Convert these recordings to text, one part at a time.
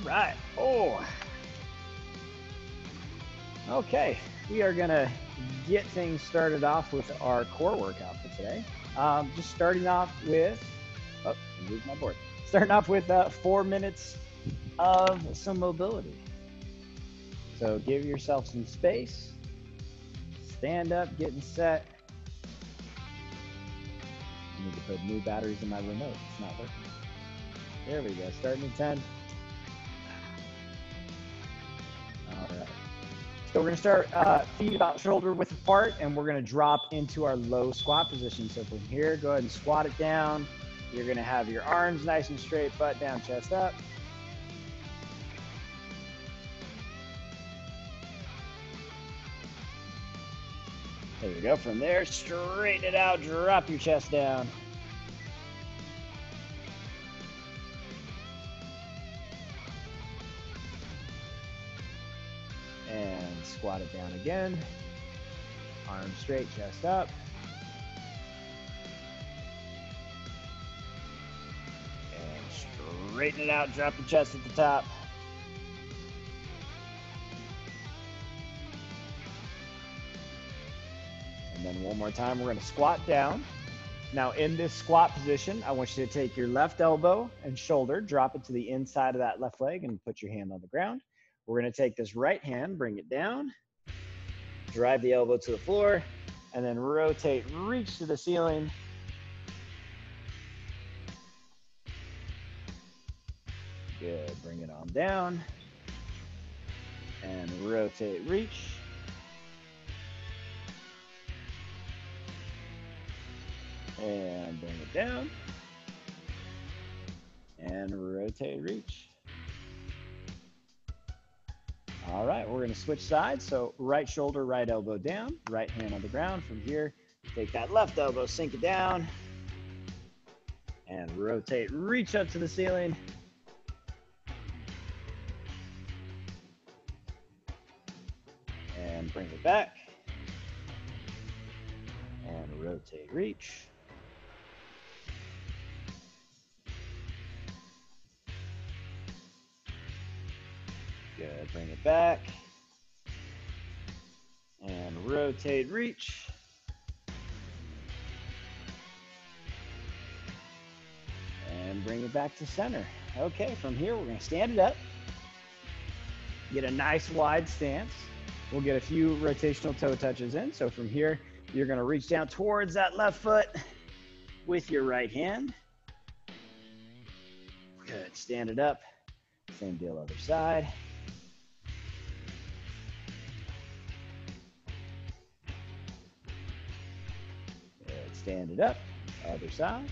All right. Oh. Okay. We are going to get things started off with our core workout for today. Just starting off with, oh, I moved my board. Starting off with 4 minutes of some mobility. So give yourself some space. Stand up, getting set. I need to put new batteries in my remote. It's not working. There we go. Starting at 10. All right. So we're going to start feet about shoulder width apart, and we're going to drop into our low squat position. So from here, go ahead and squat it down. You're going to have your arms nice and straight, butt down, chest up. There we go. From there, straighten it out, drop your chest down. And squat it down again. Arms straight, chest up. And straighten it out, drop the chest at the top. And then one more time, we're going to squat down. Now in this squat position, I want you to take your left elbow and shoulder, drop it to the inside of that left leg and put your hand on the ground. We're going to take this right hand, bring it down, drive the elbow to the floor, and then rotate, reach to the ceiling. Good, bring it on down, and rotate, reach. And bring it down, and rotate, reach. All right, we're going to switch sides. So right shoulder, right elbow down, right hand on the ground. From here, take that left elbow, sink it down, and rotate, reach up to the ceiling. And bring it back, and rotate, reach. Good, bring it back, and rotate, reach. And bring it back to center. Okay, from here, we're gonna stand it up. Get a nice wide stance. We'll get a few rotational toe touches in. So from here, you're gonna reach down towards that left foot with your right hand. Good, stand it up. Same deal, other side. Good, stand it up, other side.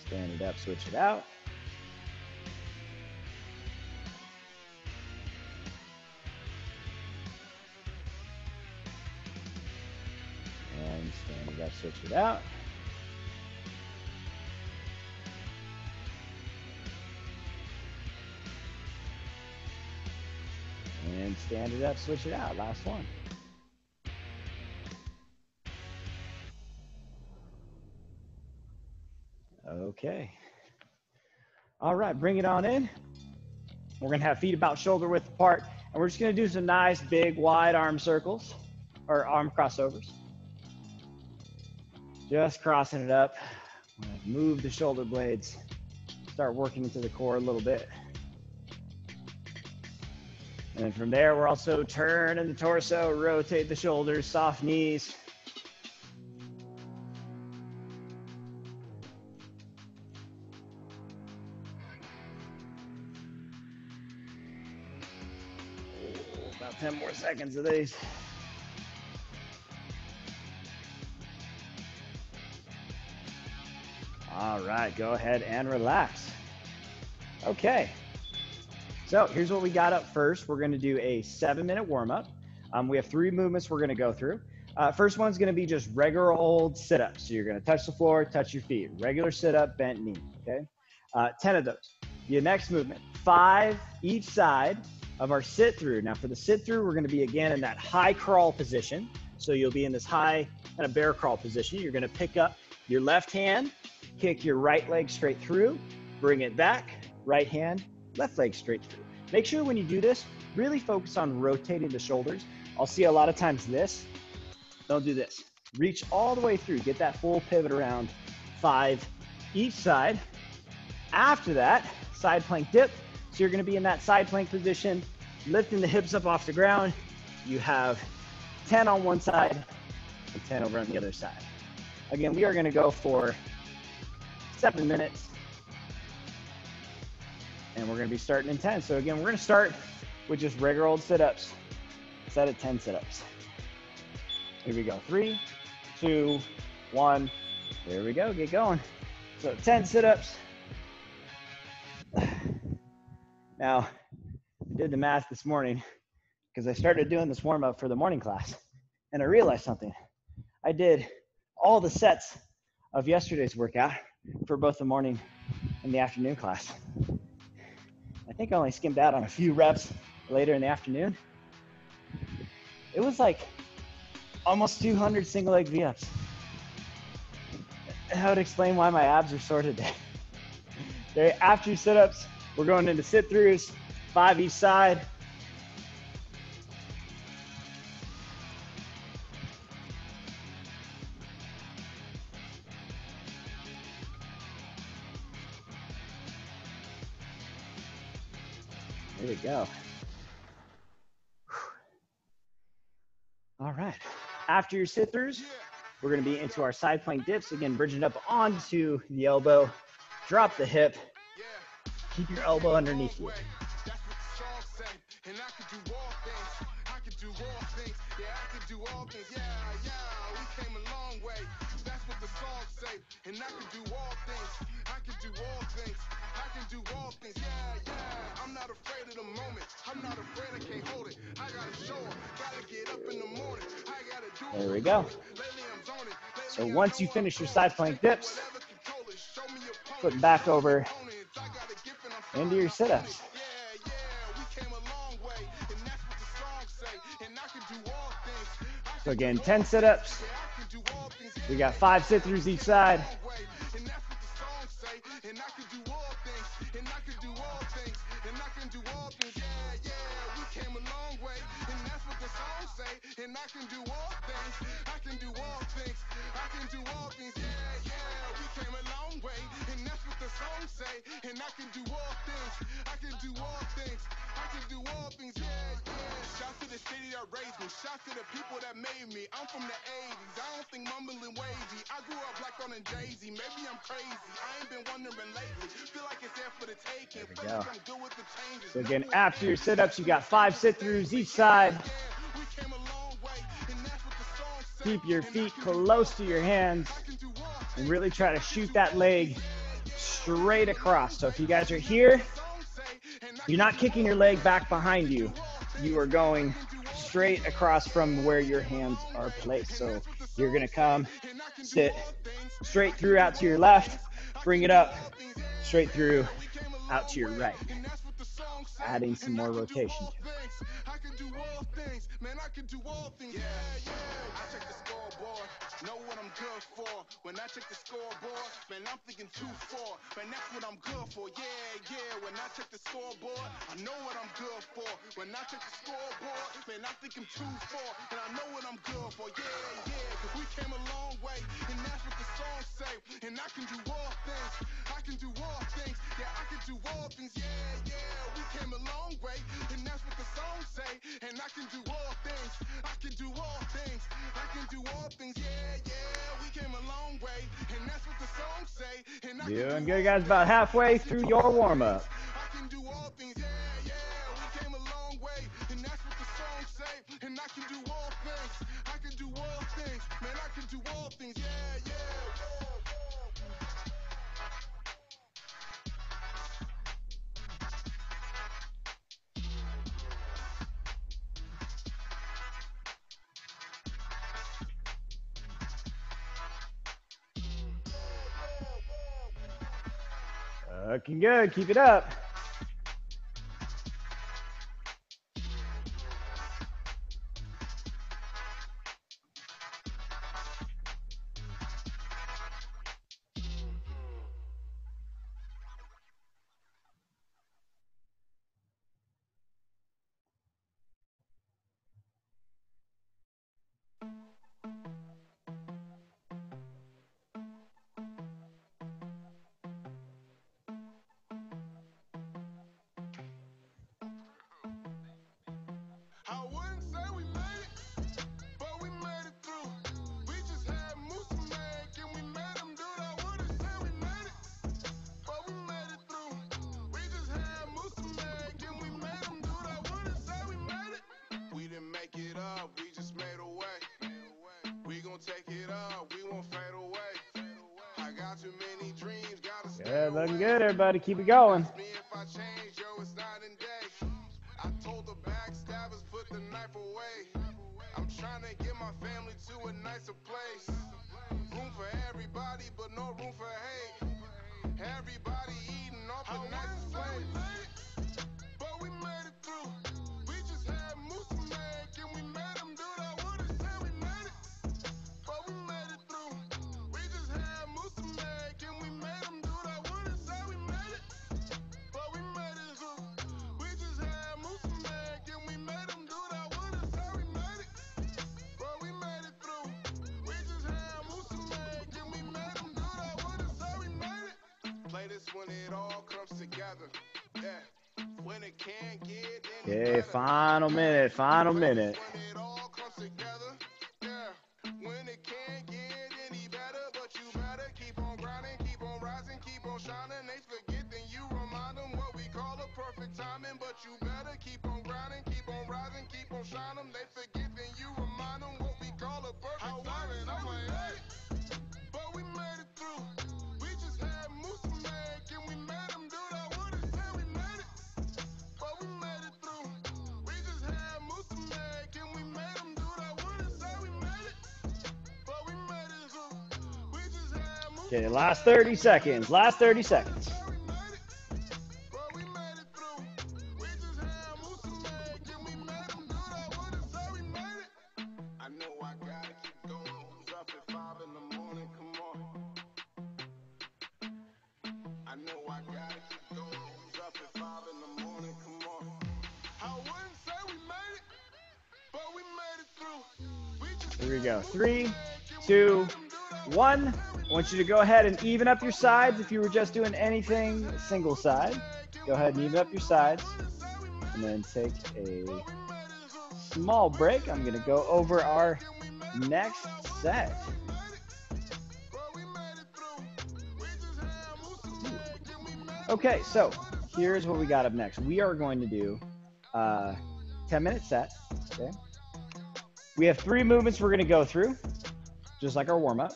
Stand it up, switch it out. And stand it up, switch it out. And stand it up, switch it out. Last one. Okay. All right, bring it on in. We're gonna have feet about shoulder width apart, and we're just gonna do some nice, big, wide arm circles, or arm crossovers. Just crossing it up. Move the shoulder blades. Start working into the core a little bit. And then from there, we're also turning the torso, rotate the shoulders, soft knees. About 10 more seconds of these. All right, go ahead and relax. Okay, so here's what we got up first. We're gonna do a 7-minute warm-up. We have 3 movements we're gonna go through. First one's gonna be just regular old sit-ups. So you're gonna touch the floor, touch your feet. Regular sit-up, bent knee, okay? 10 of those. The next movement, 5 each side of our sit through. Now for the sit through, we're gonna be again in that high crawl position. So you'll be in this high kind of bear crawl position. You're gonna pick up your left hand, kick your right leg straight through, bring it back, right hand, left leg straight through. Make sure when you do this, really focus on rotating the shoulders. I'll see a lot of times this, don't do this. Reach all the way through, get that full pivot around, 5 each side. After that, side plank dip. So you're gonna be in that side plank position, lifting the hips up off the ground. You have 10 on one side and 10 over on the other side. Again, we are gonna go for 7 minutes. And we're gonna be starting in 10. So again, we're gonna start with just regular old sit-ups. Set at 10 sit-ups. Here we go, 3, 2, 1. There we go, get going. So 10 sit-ups. Now, I did the math this morning because I started doing this warm-up for the morning class, and I realized something. I did all the sets of yesterday's workout for both the morning and the afternoon class. I think I only skimmed out on a few reps later in the afternoon. It was like almost 200 single leg V-ups. That would explain why my abs are sore today. Okay, after your sit-ups, we're going into sit-throughs, 5 each side. There we go. All right. After your sit-throughs, we're going to be into our side plank dips. Again, bridging up onto the elbow. Drop the hip. Keep your elbow underneath you. There we go. So once you finish your side plank dips, put back over into your sit-ups. So again, 10 sit-ups. We got 5 sit-throughs each side. Shout to the people that made me. I'm from the 80s. I don't think mumbling wavy. I grew up black on a Jay-Z. Maybe I'm crazy. I ain't been wondering lately. Feel like it's there for the taking. Feel like I'm good with the changes. So again, after your sit-ups, you got 5 sit-throughs each side. Keep your feet close to your hands and really try to shoot that leg straight across. So if you guys are here, you're not kicking your leg back behind you. You are going straight across from where your hands are placed. So you're gonna come, sit straight through out to your left, bring it up, straight through out to your right. Adding some more rotation to it. I can do all things, man, I can do all things. Yeah, yeah. I check the scoreboard, know what I'm good for. When I check the scoreboard, man, I'm thinking 2-4. Man, that's what I'm good for. Yeah, yeah. When I check the scoreboard, I know what I'm good for. When I check the scoreboard, man, I'm thinking 2-4. And I know what I'm good for. Yeah, yeah. Cause we came a long way, and that's what the song say. And I can do all things. I can do all things. Yeah, I can do all things. Yeah, yeah. We came a long way, and that's what the song say. And I can do all things. I can do all things. I can do all things. Yeah, yeah. We came a long way, and that's what the song say. And I can Doing do good, all guys. About halfway through your warm-up. I can do all things. Yeah, yeah. We came a long way, and that's what the song say. And I can do all things. I can do all things. Man, I can do all things. Yeah, yeah. Looking good. Keep it up. Looking good, everybody. Keep it going. Ask me if I change, yo, it's night and day. I told the backstabbers, put the knife away. I'm trying to get my family to a nicer place. Room for everybody, but no room for hate. Everybody eating off the nicest plates. But we made it through. We just had moose make and we made them do that. Would've said we made it, but we made it through. We just had moose make and we made them do that. Would've said we made it, but we made it through. We just had moose make and we made them do that. Would've said we made it, but we made it through. We just had moose make and we made them do that. Would've said we made it. Play this when it all comes together. Yeah. When it can't get any Okay, better. final minute, final minute. When it all comes together. Yeah. When it can't get any better, but you better keep on grinding, keep on rising, keep on shining. They forget, then you remind them what we call a perfect timing. But you better keep on grinding, keep on rising, keep on shining. They forget, then you remind them what we call a perfect timing. I'm like, hey, but we made it through. We just had moose make and we made them do that. Would've said we made it, but we made it through. We just had moose make and we made them do that. Would've said we made it, but we made it through. We just had moose Okay, last 30 seconds. Last 30 seconds. we made it, but we made it through. We just had moose make and we made them do that. Would've said we made it. I know I gotta keep going. Who's up at 5 in the morning? Come on. I know I gotta keep going. Who's up at 5 in the morning? Come on. I wouldn't say we made it, but we made it through. We just Here we go. 3, 2, 1. I want you to go ahead and even up your sides. If you were just doing anything single side, go ahead and even up your sides. And then take a small break. I'm going to go over our next set. Okay, so here's what we got up next. We are going to do a 10-minute set. Okay. We have 3 movements we're going to go through, just like our warm-up.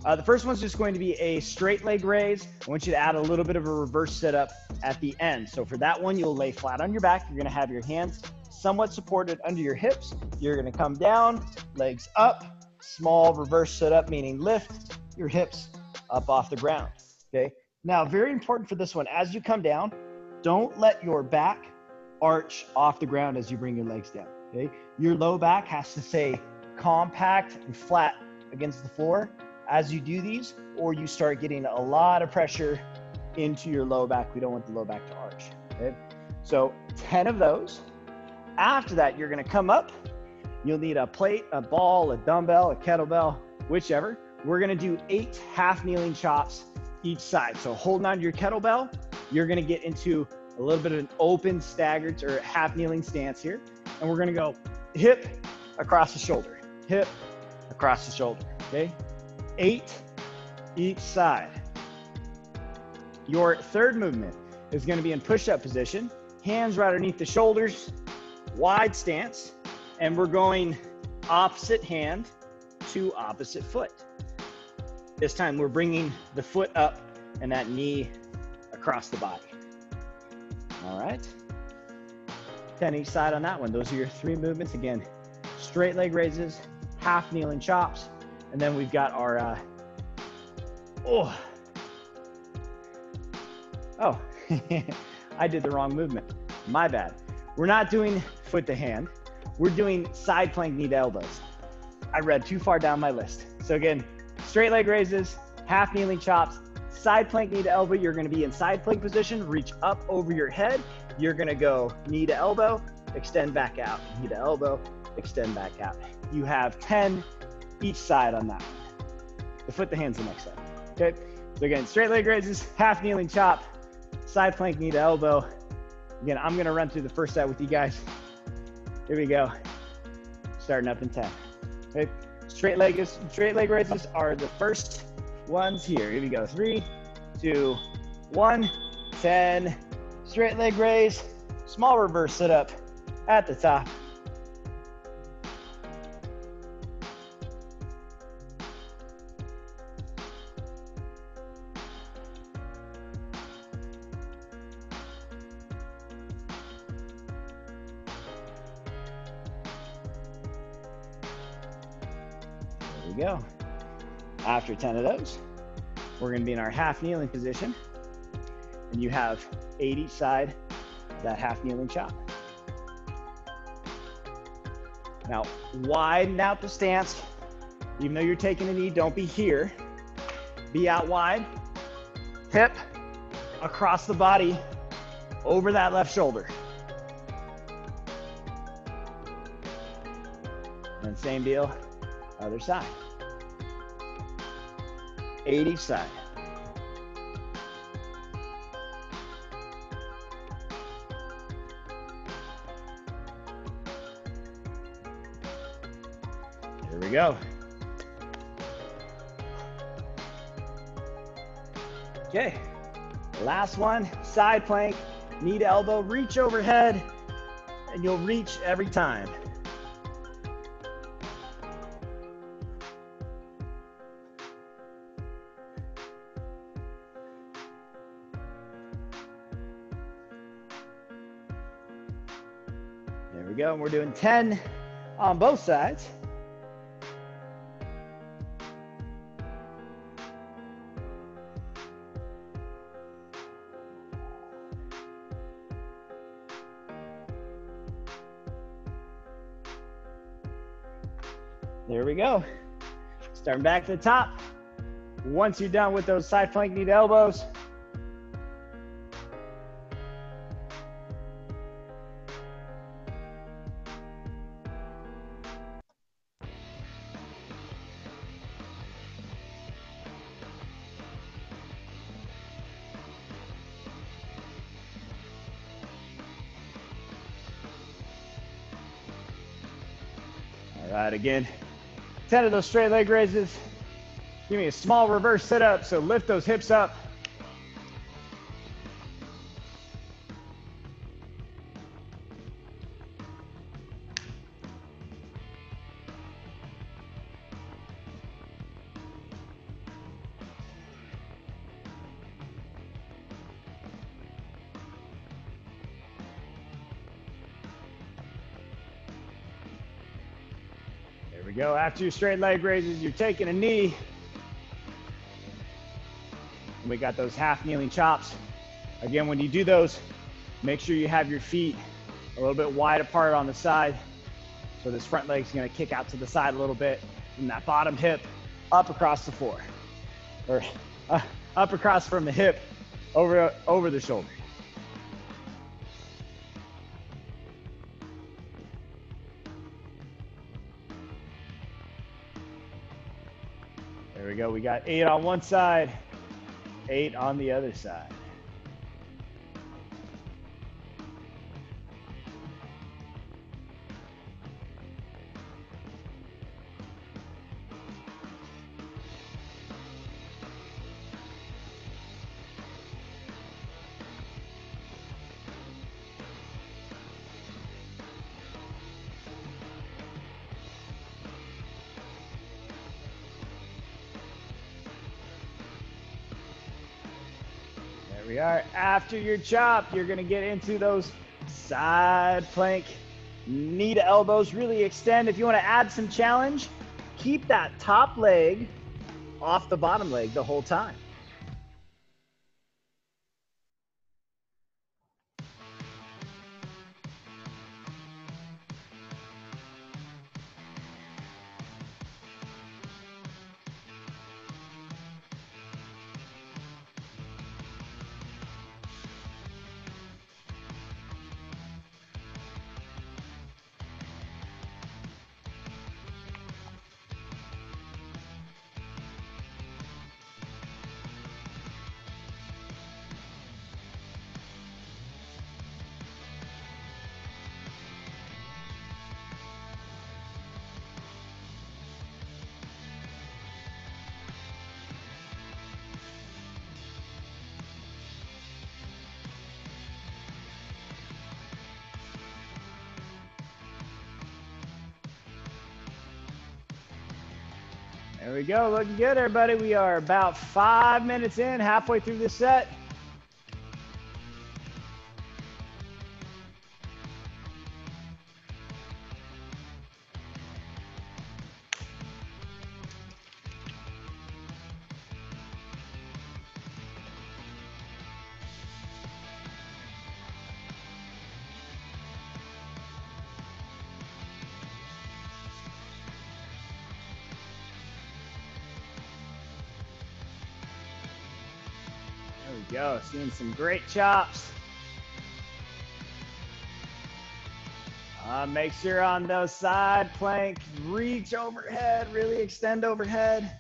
The first one's just going to be a straight leg raise. I want you to add a little bit of a reverse sit-up at the end. So for that one, you'll lay flat on your back. You're going to have your hands somewhat supported under your hips. You're going to come down, legs up, small reverse sit-up, meaning lift your hips up off the ground. Okay. Now, very important for this one, as you come down, don't let your back arch off the ground as you bring your legs down. Okay. Your low back has to stay compact and flat against the floor as you do these, or you start getting a lot of pressure into your low back. We don't want the low back to arch. Okay. So 10 of those. After that, you're going to come up. You'll need a plate, a ball, a dumbbell, a kettlebell, whichever. We're going to do 8 half kneeling chops each side. So holding on to your kettlebell, you're going to get into a little bit of an open staggered or half kneeling stance here. And we're going to go hip across the shoulder, hip across the shoulder. Okay. 8 each side. Your third movement is going to be in push-up position, hands right underneath the shoulders, wide stance, and we're going opposite hand to opposite foot. This time we're bringing the foot up and that knee across the body. All right. 10 each side on that one. Those are your 3 movements. Again, straight leg raises, half kneeling chops, and then we've got our, I did the wrong movement. My bad. We're not doing foot to hand. We're doing side plank knee to elbows. I read too far down my list. So again, straight leg raises, half kneeling chops, side plank knee to elbow. You're going to be in side plank position, reach up over your head. You're going to go knee to elbow, extend back out, knee to elbow, extend back out. You have 10 each side on that one. The foot to hand's the next side. Okay. So again, straight leg raises, half kneeling chop, side plank knee to elbow. Again, I'm going to run through the first set with you guys. Here we go. Starting up in 10. Okay. Straight leg raises are the first ones here. Here we go. 3, 2, 1, 10. Straight leg raise, small reverse sit up at the top. we go. After 10 of those, we're gonna be in our half kneeling position. And you have 8 each side of that half kneeling chop. Now, widen out the stance. Even though you're taking a knee, don't be here. Be out wide. Hip across the body, over that left shoulder. And same deal, other side. 8 each side. Here we go. Okay, last one, side plank, knee to elbow, reach overhead, and you'll reach every time. There we go, and we're doing 10 on both sides. There we go. Starting back to the top. Once you're done with those side plank knee to elbows, all right, again, 10 of those straight leg raises. Give me a small reverse sit up, so lift those hips up. There we go. After your straight leg raises, you're taking a knee. And we got those half kneeling chops. Again, when you do those, make sure you have your feet a little bit wide apart on the side. So this front leg's gonna kick out to the side a little bit, and that bottom hip up across the floor. Or up across from the hip, over the shoulder. There we go. We got 8 on one side, 8 on the other side. There we are. After your chop, you're going to get into those side plank knee to elbows. Really extend. If you want to add some challenge, keep that top leg off the bottom leg the whole time. There we go, looking good, everybody. We are about 5 minutes in, halfway through this set. go. Seeing some great chops. Make sure on those side plank, reach overhead, really extend overhead.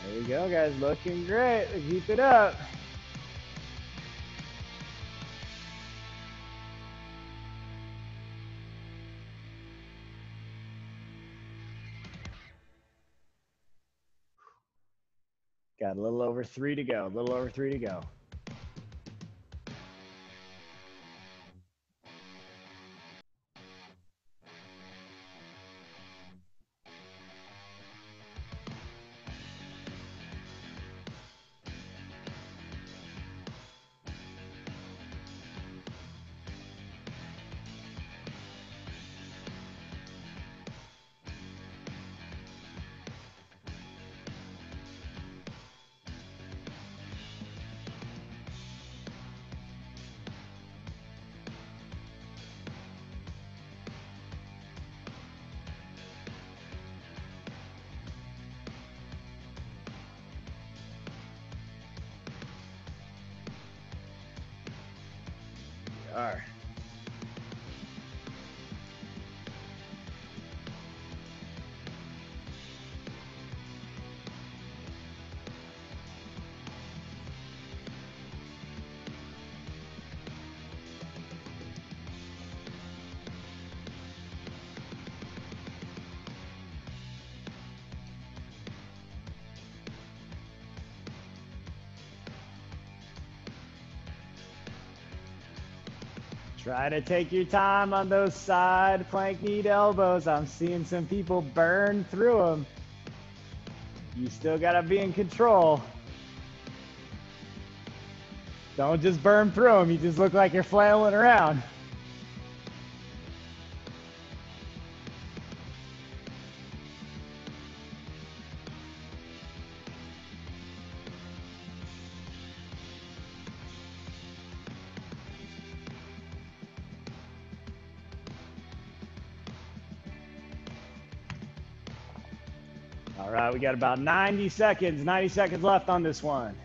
There you go, guys. Looking great. Keep it up. Got a little over 3 to go. A little over 3 to go. All right. Try to take your time on those side plank knee to elbows. I'm seeing some people burn through them. You still got to be in control. Don't just burn through them. You just look like you're flailing around. All right, we got about 90 seconds left on this one.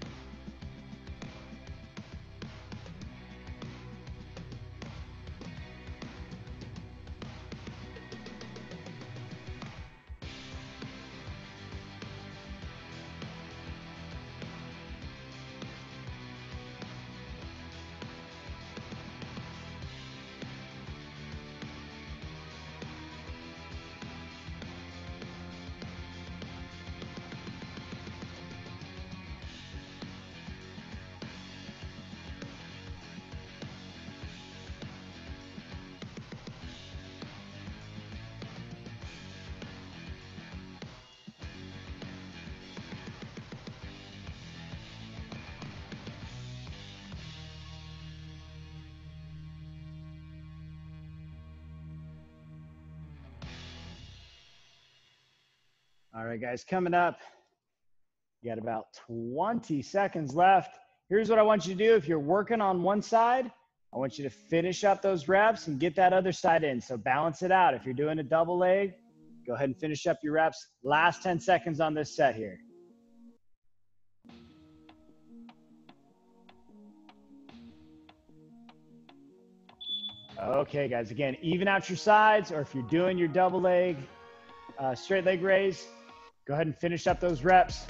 All right, guys, coming up, you got about 20 seconds left. Here's what I want you to do. If you're working on one side, I want you to finish up those reps and get that other side in. So balance it out. If you're doing a double leg, go ahead and finish up your reps. Last 10 seconds on this set here. Okay, guys, again, even out your sides, or if you're doing your double leg, straight leg raise, go ahead and finish up those reps.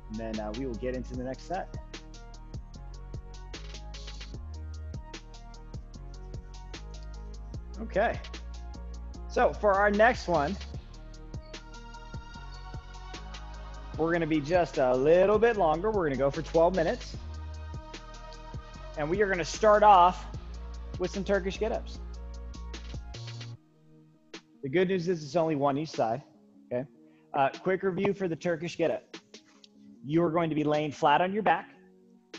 And then we will get into the next set. Okay. So for our next one, we're going to be just a little bit longer. We're going to go for 12 minutes. And we are going to start off with some Turkish get-ups. The good news is it's only one each side, okay? Quick review for the Turkish get-up. You are going to be laying flat on your back,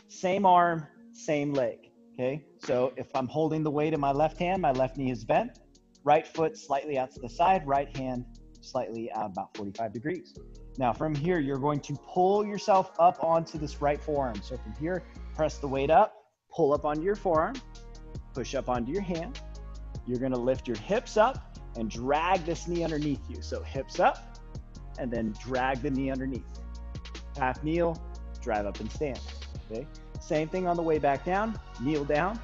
same arm, same leg. Okay, so if I'm holding the weight in my left hand, my left knee is bent, right foot slightly out to the side, right hand slightly out about 45 degrees. Now from here, you're going to pull yourself up onto this right forearm. So from here, press the weight up, pull up onto your forearm, push up onto your hand. You're gonna lift your hips up and drag this knee underneath you. So hips up, and then drag the knee underneath. Half kneel, drive up and stand, okay? Same thing on the way back down, kneel down.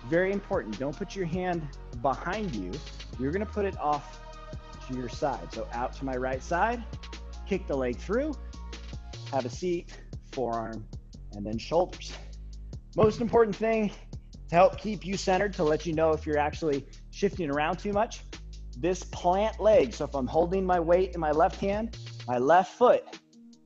Very important, don't put your hand behind you. You're gonna put it off to your side. So out to my right side, kick the leg through, have a seat, forearm, and then shoulders. Most important thing to help keep you centered, to let you know if you're actually shifting around too much, this plant leg. So if I'm holding my weight in my left hand, my left foot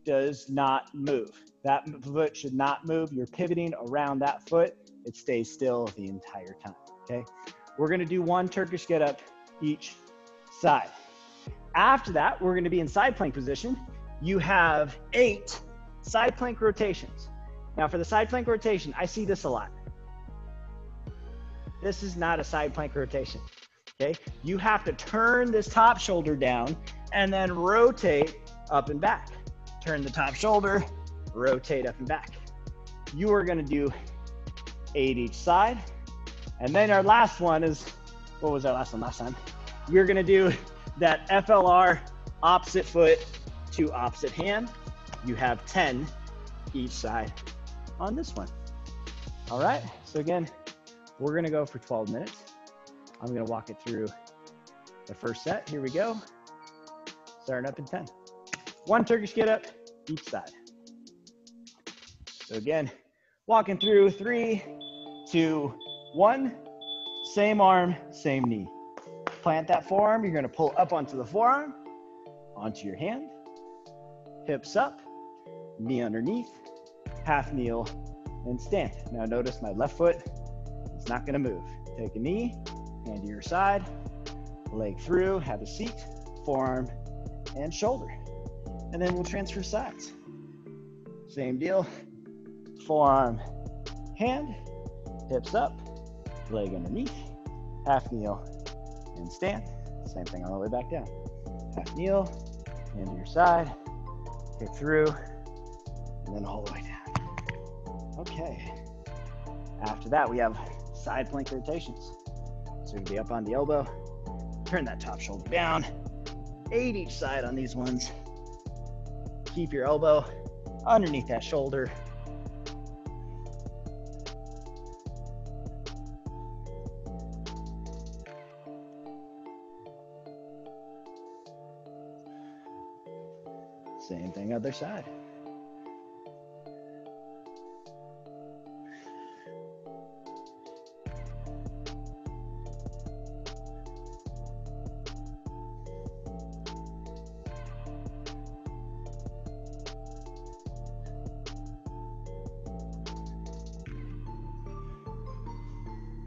does not move. That foot should not move. You're pivoting around that foot. It stays still the entire time, okay? We're gonna do 1 Turkish get up each side. After that, we're gonna be in side plank position. You have 8 side plank rotations. Now for the side plank rotation, I see this a lot. This is not a side plank rotation, okay? You have to turn this top shoulder down and then rotate up and back. Turn the top shoulder, rotate up and back. You are gonna do 8 each side. And then our last one is, what was our last one last time? You're gonna do that FLR opposite foot to opposite hand. You have 10 each side on this one. All right, so again, we're gonna go for 12 minutes. I'm gonna walk it through the first set. Here we go. Starting up in 10. 1 Turkish get up each side. So again, walking through 3, 2, 1. Same arm, same knee. Plant that forearm. You're gonna pull up onto the forearm, onto your hand, hips up, knee underneath, half kneel, and stand. Now notice my left foot is not gonna move. Take a knee, hand to your side, leg through, have a seat, forearm, and shoulder. And then we'll transfer sides. Same deal, forearm, hand, hips up, leg underneath, half kneel, and stand. Same thing all the way back down. Half kneel, hand to your side, kick through, and then all the way down. Okay. After that, we have side plank rotations. So you'll be up on the elbow, turn that top shoulder down, 8 each side on these ones. Keep your elbow underneath that shoulder. Same thing other side.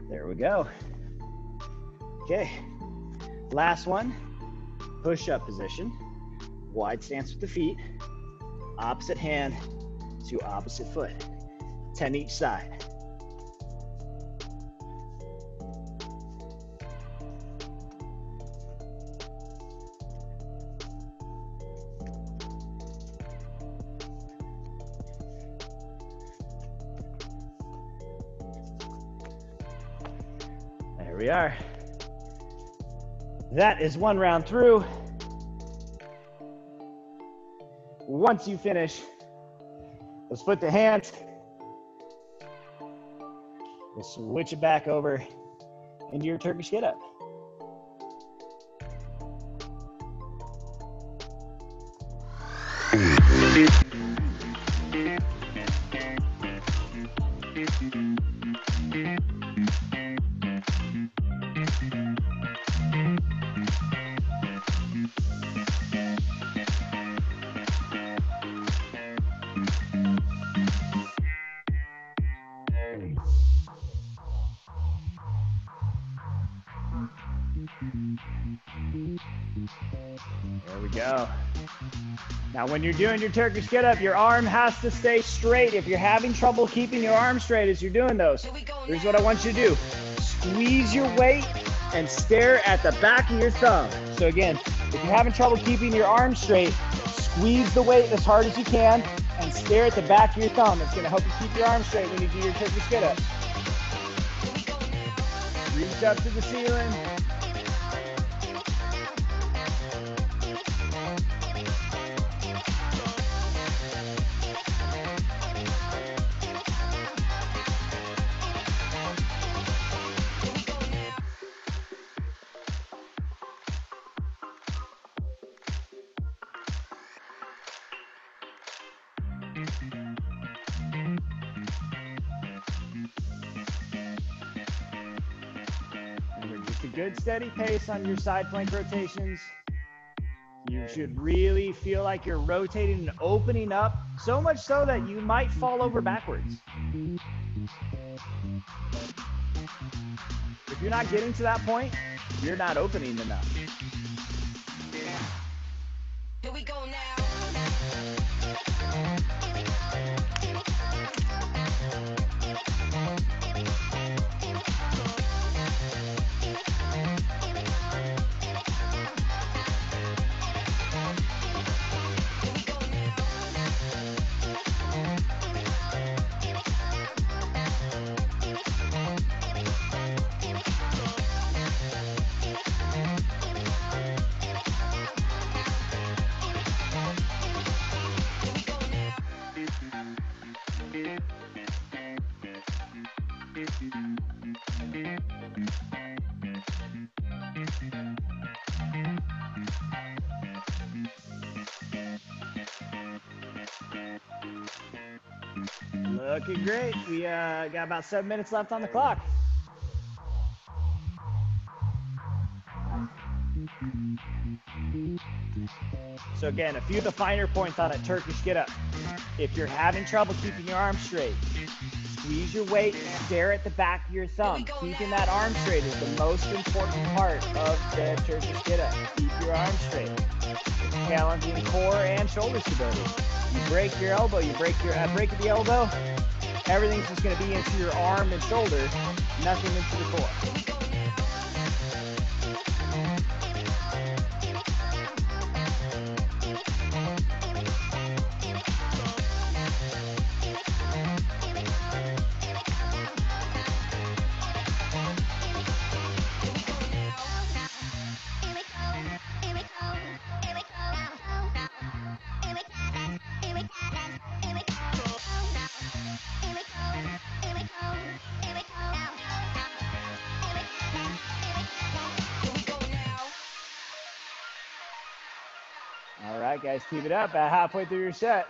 There we go. Okay, last one, push-up position. Wide stance with the feet, opposite hand to opposite foot, 10 each side. There we are. That is 1 round through. Once you finish, we'll split the hands. We'll switch it back over into your Turkish get up. There we go. Now, when you're doing your Turkish get-up, your arm has to stay straight. If you're having trouble keeping your arm straight as you're doing those, here's what I want you to do. Squeeze your weight and stare at the back of your thumb. So again, if you're having trouble keeping your arm straight, squeeze the weight as hard as you can and stare at the back of your thumb. It's gonna help you keep your arm straight when you do your Turkish get-up. Reach up to the ceiling. Just a good steady pace on your side plank rotations. You should really feel like you're rotating and opening up, so much so that you might fall over backwards. If you're not getting to that point, you're not opening enough. Here we go now. Looking great. We got about 7 minutes left on the clock. So again, a few of the finer points on a Turkish get-up. If you're having trouble keeping your arm straight, squeeze your weight, stare at the back of your thumb. Keeping that arm straight is the most important part of the Turkish get-up. Keep your arm straight. It's challenging core and shoulder stability. You break your elbow, you break the elbow, everything's just going to be into your arm and shoulder, nothing into the core. All right, guys, keep it up. About halfway through your set.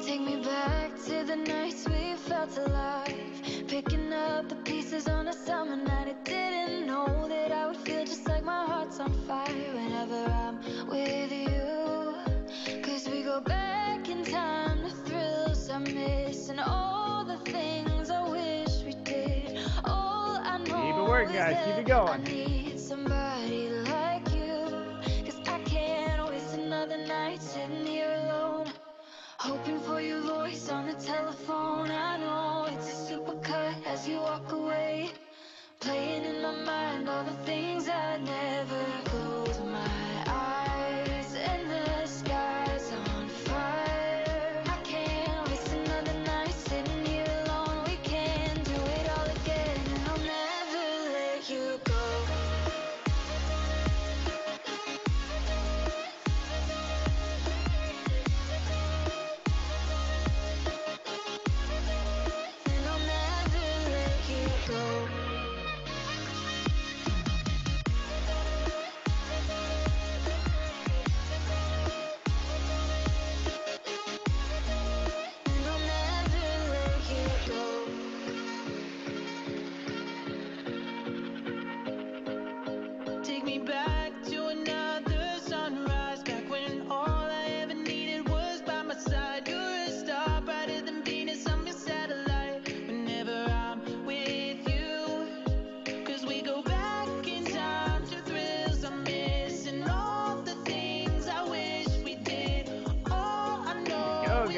Take me back to the nights we felt alive, picking up the pieces on a summer night. I didn't know that I would feel just like my heart's on fire whenever I'm with you. Cause we go back in time to thrills I miss and all the things I wish we did. All I know Keep it working, guys. Keep it going. I need somebody like you. Cause I can't waste another night sitting here alone, hoping for your voice on the telephone. I know it's a supercut as you walk away, playing in my mind all the things I never close my eyes, and the sky's on fire. I can't waste another night sitting here alone. We can do it all again, and I'll never let you go. And I'll never let you go.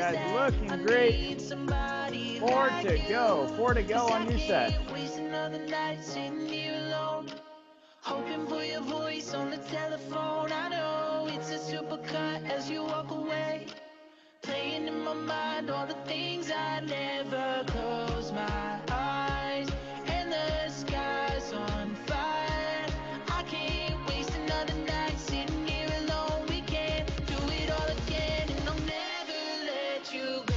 guys, looking great. 4 to go. 4 to go on your set. Hoping for your voice on the telephone. I know it's a supercut as you walk away. Playing in my mind all the things I never close my eyes. And the sky's on fire. I can't waste another night sitting here alone. We can't do it all again, and I'll never let you go.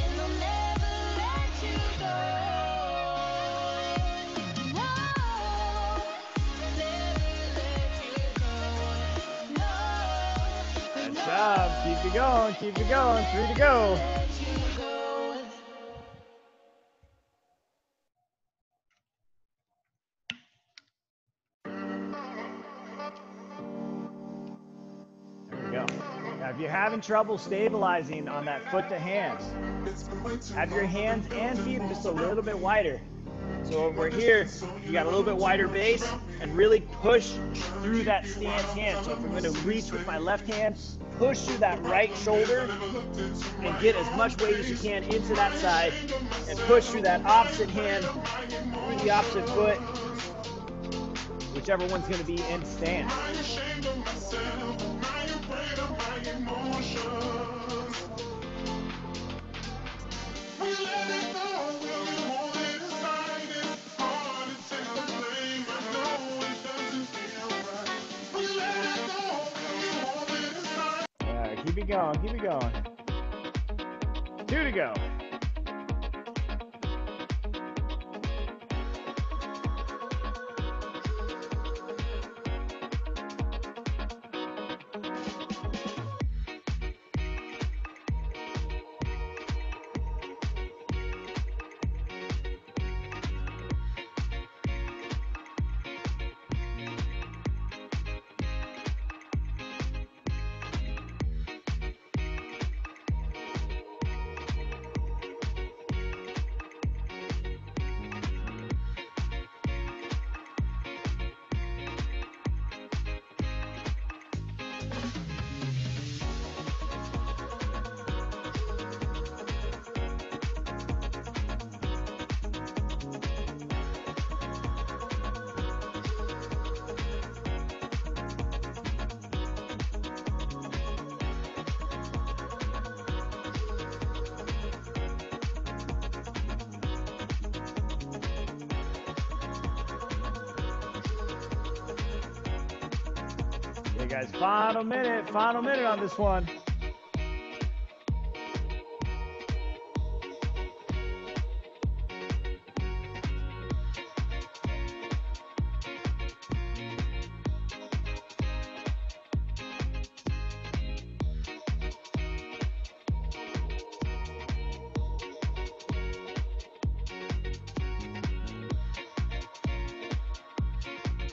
And I'll never let you go. No, never let you go. No, Good job. Keep it going. Keep it going. 3 to go. let you go. There we go. Now, if you're having trouble stabilizing on that foot to hands, have your hands and feet just a little bit wider. So over here, you got a little bit wider base and really push through that stance hand. So if I'm going to reach with my left hand, push through that right shoulder and get as much weight as you can into that side and push through that opposite hand, through the opposite foot, whichever one's going to be in stance. Keep it going, keep it going. 2 to go. Okay, guys, final minute on this one.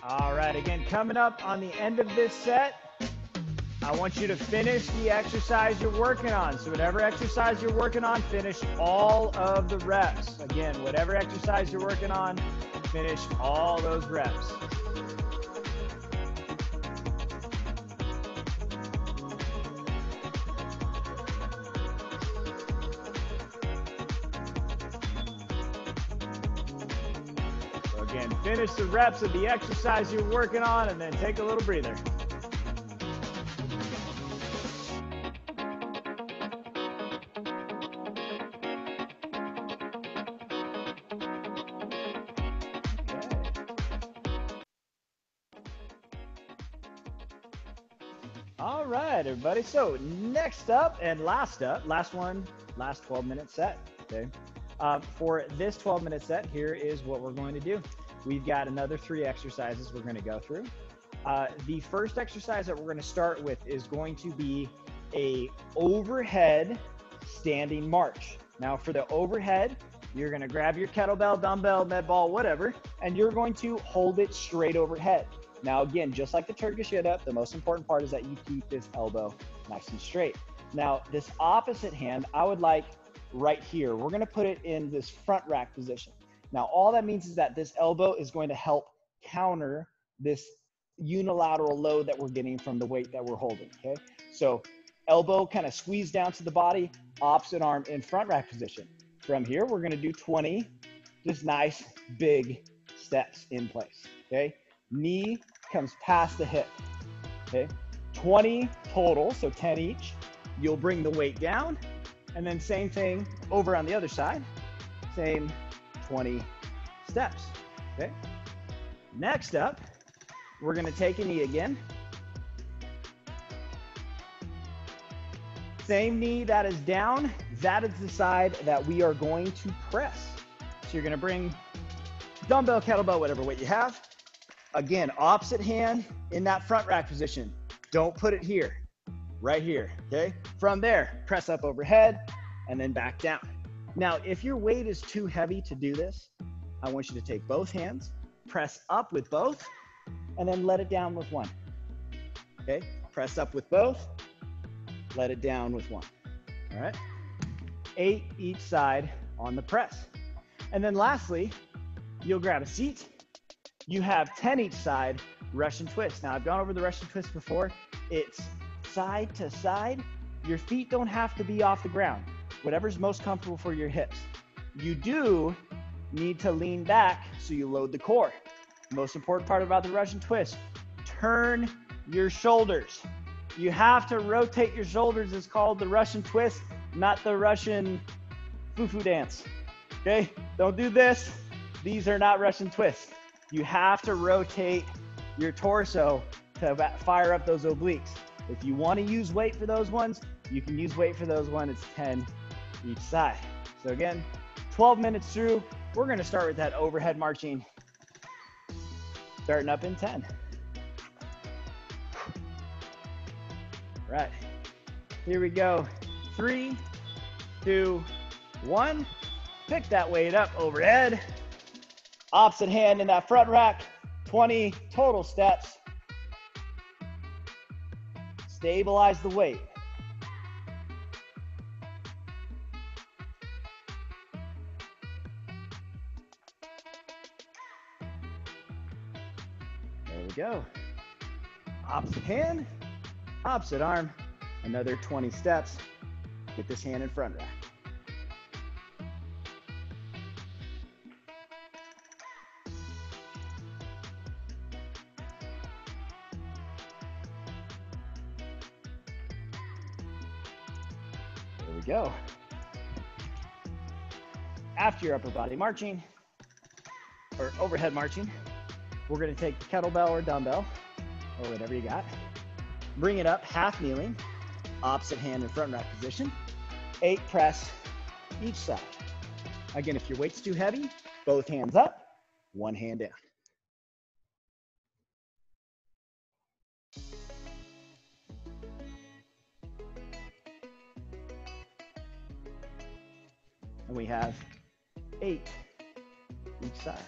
All right, again, coming up on the end of this set, I want you to finish the exercise you're working on. So whatever exercise you're working on, finish all of the reps. Again, whatever exercise you're working on, finish all those reps. So again, finish the reps of the exercise you're working on and then take a little breather. All right, everybody. So next up and last 12-minute set. Okay. For this 12-minute set, here is what we're going to do. We've got another 3 exercises we're going to go through. The first exercise that we're going to start with is going to be a overhead standing march. Now for the overhead, you're going to grab your kettlebell, dumbbell, med ball, whatever, and you're going to hold it straight overhead. Now, again, just like the Turkish sit-up, the most important part is that you keep this elbow nice and straight. Now, this opposite hand, I would like right here. We're going to put it in this front rack position. Now, all that means is that this elbow is going to help counter this unilateral load that we're getting from the weight that we're holding, okay? So elbow kind of squeeze down to the body, opposite arm in front rack position. From here, we're gonna do 20, just nice, big steps in place, okay? Knee comes past the hip, okay? 20 total, so 10 each. You'll bring the weight down, and then same thing over on the other side, same 20 steps, okay? Next up, we're gonna take a knee again. Same knee that is down, that is the side that we are going to press. So you're gonna bring dumbbell, kettlebell, whatever weight you have. Again, opposite hand in that front rack position. Don't put it here, right here, okay? From there, press up overhead and then back down. Now, if your weight is too heavy to do this, I want you to take both hands, press up with both, and then let it down with one, okay? Press up with both, let it down with one, all right? 8 each side on the press. And then lastly, you'll grab a seat. You have 10 each side, Russian twist. Now, I've gone over the Russian twist before. It's side to side. Your feet don't have to be off the ground. Whatever's most comfortable for your hips. You do need to lean back so you load the core. Most important part about the Russian twist, turn your shoulders. You have to rotate your shoulders. It's called the Russian twist, not the Russian foo-foo dance, okay? Don't do this. These are not Russian twists. You have to rotate your torso to fire up those obliques. If you want to use weight for those ones, you can use weight for those ones. It's 10 each side. So again, 12 minutes through. We're going to start with that overhead marching, starting up in 10. Right, here we go. 3, 2, 1. Pick that weight up overhead. Opposite hand in that front rack. 20 total steps. Stabilize the weight. There we go. Opposite hand, opposite arm, another 20 steps. Get this hand in front rack. There we go. After your upper body marching, or overhead marching, we're gonna take the kettlebell or dumbbell, or whatever you got. Bring it up, half kneeling, opposite hand in front rack position. 8 press each side. Again, if your weight's too heavy, both hands up, one hand down. And we have 8 each side.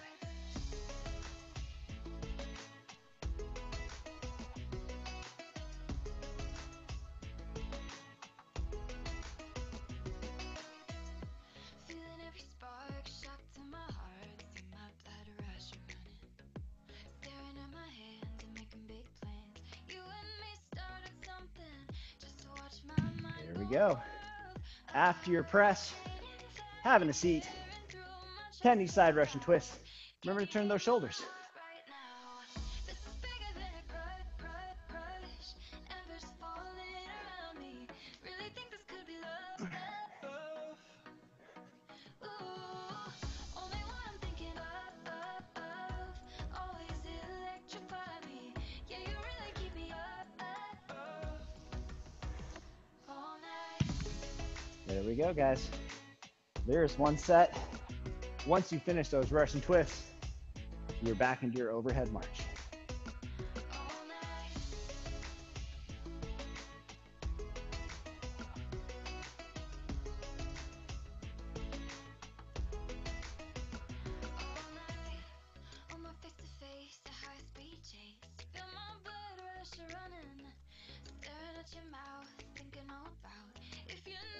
There we go. After your press, having a seat, 10 each side Russian twist. Remember to turn those shoulders. There we go, guys. There's one set. Once you finish those Russian twists, you're back into your overhead march.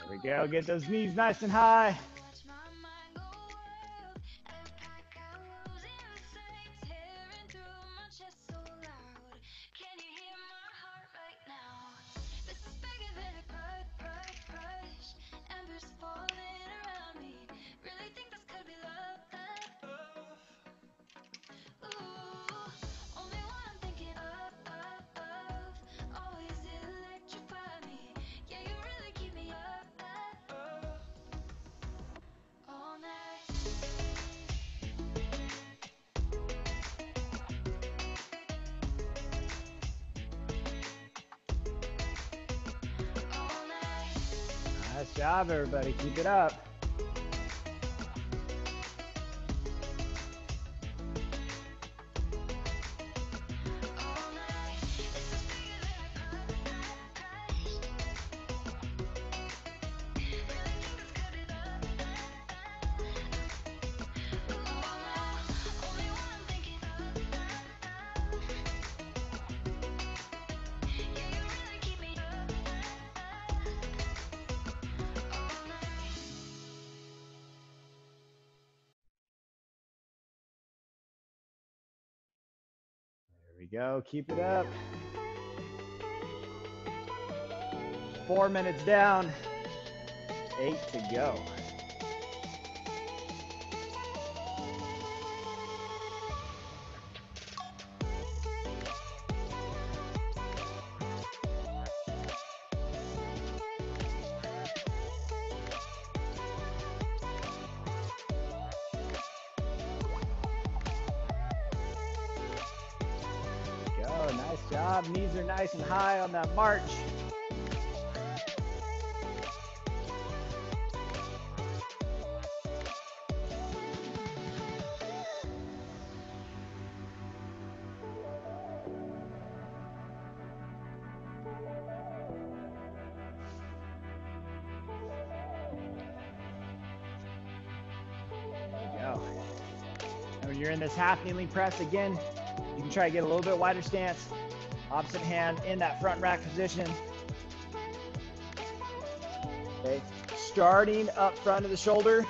There we go. Get those knees nice and high. Nice job, everybody. Keep it up. There we go. Keep it up. 4 minutes down. 8 to go. Go. Nice job. Knees are nice and high on that march. Go. And when you're in this half kneeling press again, you can try to get a little bit wider stance. Opposite hand in that front rack position. Okay. Starting up front of the shoulder,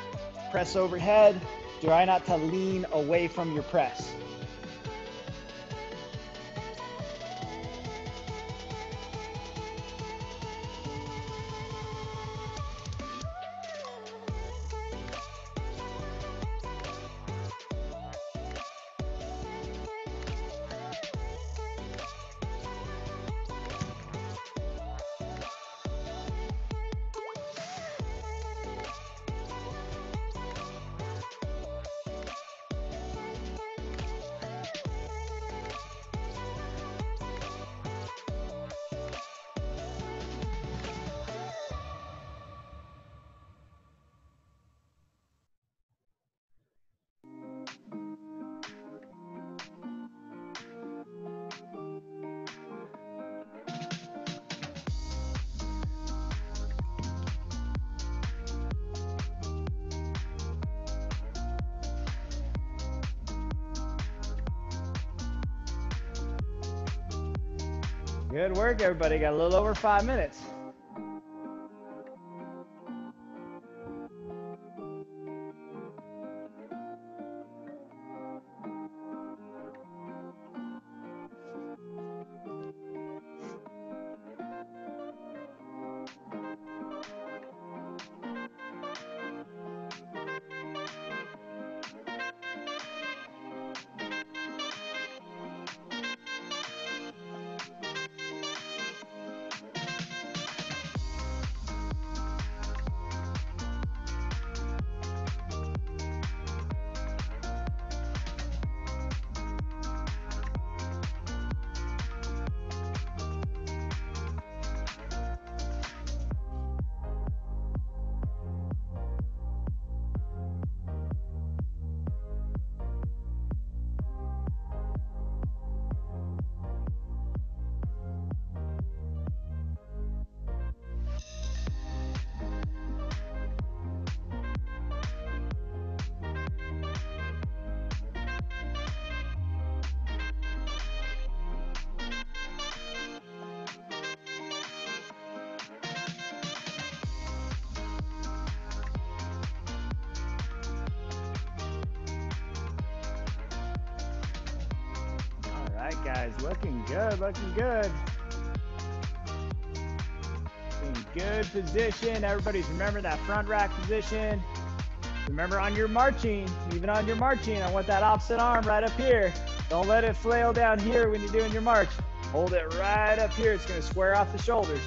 press overhead. Try not to lean away from your press. Good work, everybody. Got a little over 5 minutes. right, guys, looking good, looking good. In good position. Everybody's remember that front rack position. Remember on your marching, even on your marching, I want that opposite arm right up here. Don't let it flail down here when you're doing your march. Hold it right up here. It's going to square off the shoulders.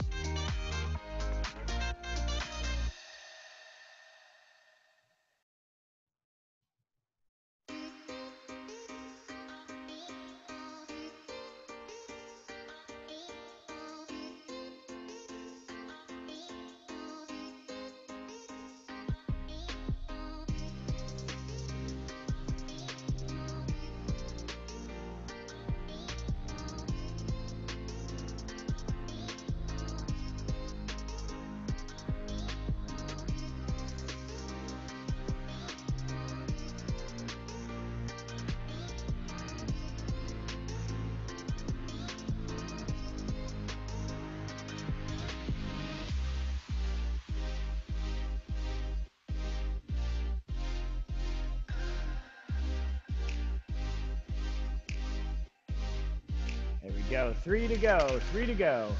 go. 3 to go. 3 to go.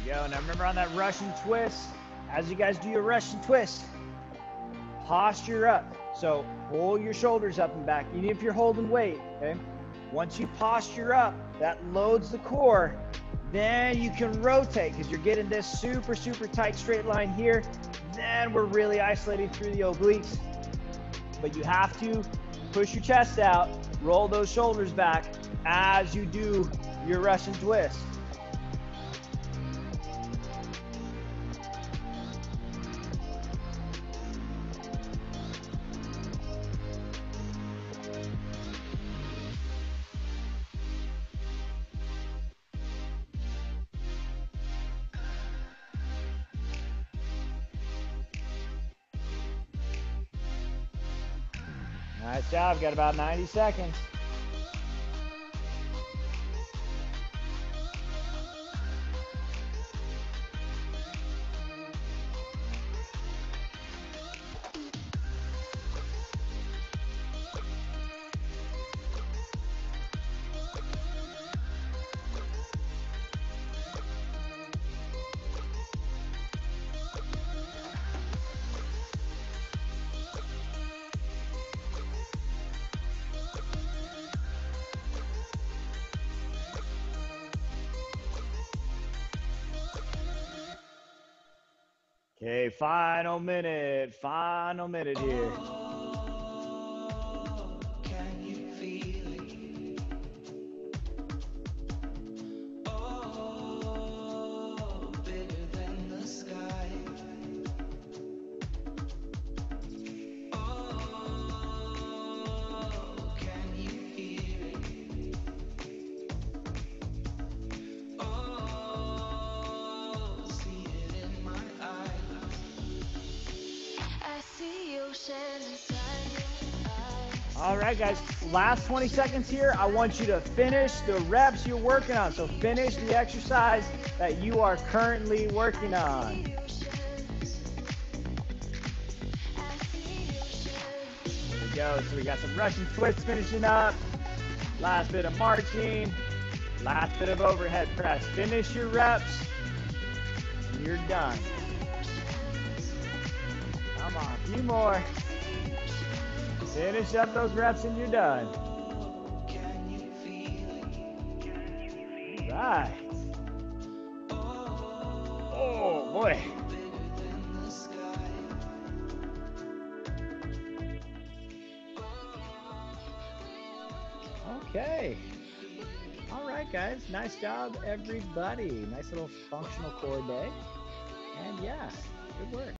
Go. Now remember on that Russian twist, as you guys do your Russian twist, posture up. So pull your shoulders up and back, even if you're holding weight, okay? Once you posture up, that loads the core. Then you can rotate because you're getting this super, super tight straight line here. Then we're really isolating through the obliques. But you have to push your chest out, roll those shoulders back as you do your Russian twist. Nice job. Got about 90 seconds. Okay, final minute here. Can you feel it? Oh, bigger than the sky. Oh, can you hear it? Oh, see it in my eyes. I see oceans inside your eyes. All right, guys, last 20 seconds here. I want you to finish the reps you're working on. So finish the exercise that you are currently working on. There we go. So we got some Russian twists finishing up. Last bit of marching. Last bit of overhead press. Finish your reps. And you're done. Come on, a few more. Finish up those reps and you're done. All right. Oh, boy. Okay. All right, guys. Nice job, everybody. Nice little functional core day. And yeah, good work.